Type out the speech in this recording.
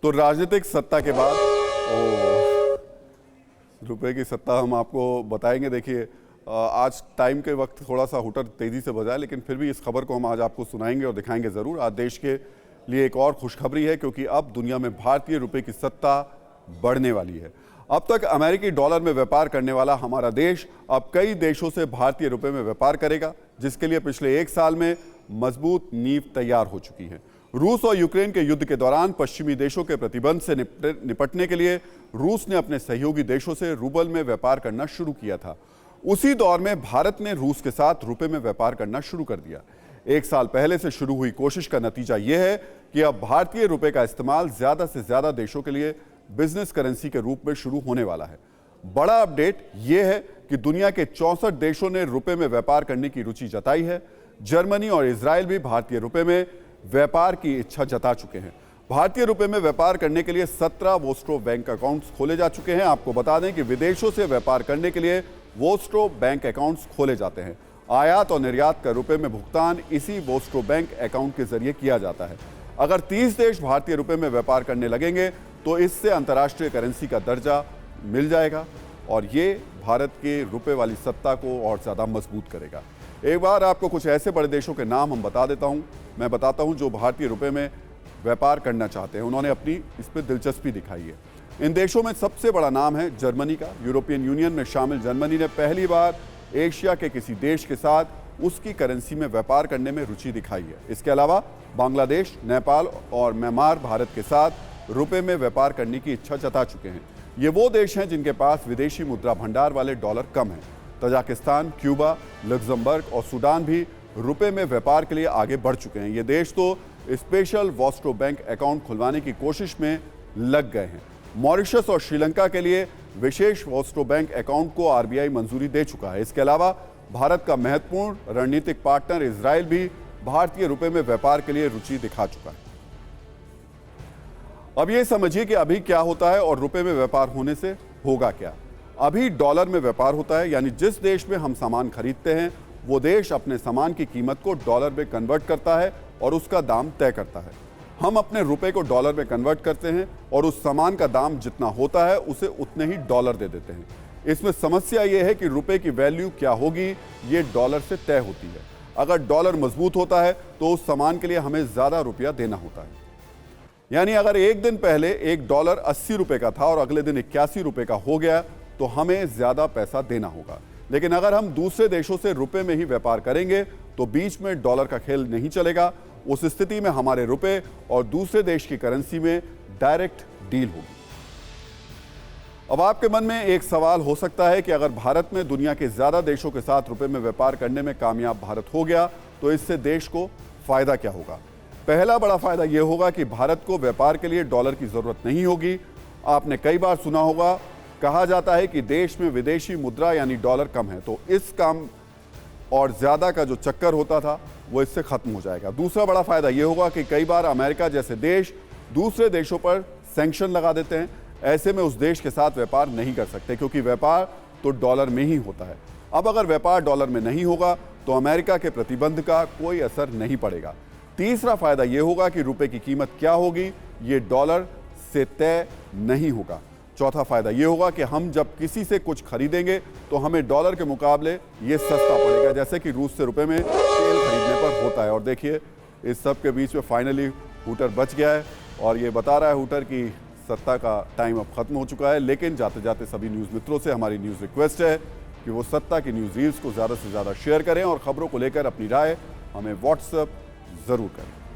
तो राजनीतिक सत्ता के बाद रुपए की सत्ता हम आपको बताएंगे। देखिए आज टाइम के वक्त थोड़ा सा हुटर तेजी से बजा, लेकिन फिर भी इस खबर को हम आज आपको सुनाएंगे और दिखाएंगे जरूर। आज देश के लिए एक और खुशखबरी है, क्योंकि अब दुनिया में भारतीय रुपए की सत्ता बढ़ने वाली है। अब तक अमेरिकी डॉलर में व्यापार करने वाला हमारा देश अब कई देशों से भारतीय रुपए में व्यापार करेगा, जिसके लिए पिछले एक साल में मजबूत नींव तैयार हो चुकी है। रूस और यूक्रेन के युद्ध के दौरान पश्चिमी देशों के प्रतिबंध से निपटने के लिए रूस ने अपने सहयोगी देशों से रूबल में व्यापार करना शुरू किया था। उसी दौर में भारत ने रूस के साथ रुपए में व्यापार करना शुरू कर दिया। एक साल पहले से शुरू हुई कोशिश का नतीजा यह है कि अब भारतीय रुपए का इस्तेमाल ज्यादा से ज्यादा देशों के लिए बिजनेस करेंसी के रूप में शुरू होने वाला है। बड़ा अपडेट यह है कि दुनिया के 64 देशों ने रुपए में व्यापार करने की रुचि जताई है। जर्मनी और इजराइल भी भारतीय रुपए में व्यापार की इच्छा जता चुके हैं। भारतीय रुपए में व्यापार करने के लिए 17 वोस्ट्रो बैंक अकाउंट्स खोले जा चुके हैं। आपको बता दें कि विदेशों से व्यापार करने के लिए वोस्ट्रो बैंक अकाउंट्स खोले जाते हैं। आयात और निर्यात का रुपए में भुगतान इसी वोस्ट्रो बैंक अकाउंट के जरिए किया जाता है। अगर 30 देश भारतीय रुपए में व्यापार करने लगेंगे तो इससे अंतर्राष्ट्रीय करेंसी का दर्जा मिल जाएगा और ये भारत के रुपए वाली सत्ता को और ज्यादा मजबूत करेगा। एक बार आपको कुछ ऐसे बड़े देशों के नाम हम बता देता हूं, मैं बताता हूं जो भारतीय रुपए में व्यापार करना चाहते हैं। उन्होंने अपनी इस पर दिलचस्पी दिखाई है। इन देशों में सबसे बड़ा नाम है जर्मनी का। यूरोपियन यूनियन में शामिल जर्मनी ने पहली बार एशिया के किसी देश के साथ उसकी करेंसी में व्यापार करने में रुचि दिखाई है। इसके अलावा बांग्लादेश, नेपाल और म्यांमार भारत के साथ रुपए में व्यापार करने की इच्छा जता चुके हैं। ये वो देश हैं जिनके पास विदेशी मुद्रा भंडार वाले डॉलर कम हैं। तजाकिस्तान, क्यूबा, लग्जमबर्ग और सूडान भी रुपए में व्यापार के लिए आगे बढ़ चुके हैं। ये देश तो स्पेशल वोस्ट्रो बैंक अकाउंट खुलवाने की कोशिश में लग गए हैं। मॉरिशस और श्रीलंका के लिए विशेष वोस्ट्रो बैंक अकाउंट को आरबीआई मंजूरी दे चुका है। इसके अलावा भारत का महत्वपूर्ण रणनीतिक पार्टनर इजराइल भी भारतीय रुपए में व्यापार के लिए रुचि दिखा चुका है। अब ये समझिए कि अभी क्या होता है और रुपए में व्यापार होने से होगा क्या। अभी डॉलर में व्यापार होता है, यानी जिस देश में हम सामान खरीदते हैं वो देश अपने सामान की कीमत को डॉलर में कन्वर्ट करता है और उसका दाम तय करता है। हम अपने रुपए को डॉलर में कन्वर्ट करते हैं और उस सामान का दाम जितना होता है उसे उतने ही डॉलर दे देते हैं। इसमें समस्या यह है कि रुपए की वैल्यू क्या होगी ये डॉलर से तय होती है। अगर डॉलर मजबूत होता है तो उस सामान के लिए हमें ज्यादा रुपया देना होता है। यानी अगर एक दिन पहले $1 80 रुपए का था और अगले दिन 81 रुपए का हो गया तो हमें ज्यादा पैसा देना होगा। लेकिन अगर हम दूसरे देशों से रुपए में ही व्यापार करेंगे तो बीच में डॉलर का खेल नहीं चलेगा। उस स्थिति में हमारे रुपए और दूसरे देश की करेंसी में डायरेक्ट डील होगी। अब आपके मन में एक सवाल हो सकता है कि अगर भारत में दुनिया के ज्यादा देशों के साथ रुपए में व्यापार करने में कामयाब भारत हो गया तो इससे देश को फायदा क्या होगा। पहला बड़ा फायदा यह होगा कि भारत को व्यापार के लिए डॉलर की जरूरत नहीं होगी। आपने कई बार सुना होगा, कहा जाता है कि देश में विदेशी मुद्रा यानी डॉलर कम है, तो इस काम और ज्यादा का जो चक्कर होता था वो इससे खत्म हो जाएगा। दूसरा बड़ा फायदा यह होगा कि कई बार अमेरिका जैसे देश दूसरे देशों पर सैंक्शन लगा देते हैं। ऐसे में उस देश के साथ व्यापार नहीं कर सकते, क्योंकि व्यापार तो डॉलर में ही होता है। अब अगर व्यापार डॉलर में नहीं होगा तो अमेरिका के प्रतिबंध का कोई असर नहीं पड़ेगा। तीसरा फायदा यह होगा कि रुपए की कीमत क्या होगी ये डॉलर से तय नहीं होगा। चौथा फायदा यह होगा कि हम जब किसी से कुछ खरीदेंगे तो हमें डॉलर के मुकाबले ये सस्ता पड़ेगा, जैसे कि रूस से रुपए में तेल खरीदने पर होता है। और देखिए इस सब के बीच में फाइनली हूटर बच गया है और ये बता रहा है हूटर की सत्ता का टाइम अब खत्म हो चुका है। लेकिन जाते जाते सभी न्यूज़ मित्रों से हमारी न्यूज़ रिक्वेस्ट है कि वो सत्ता की न्यूज़ रील्स को ज़्यादा से ज़्यादा शेयर करें और खबरों को लेकर अपनी राय हमें व्हाट्सएप ज़रूर करें।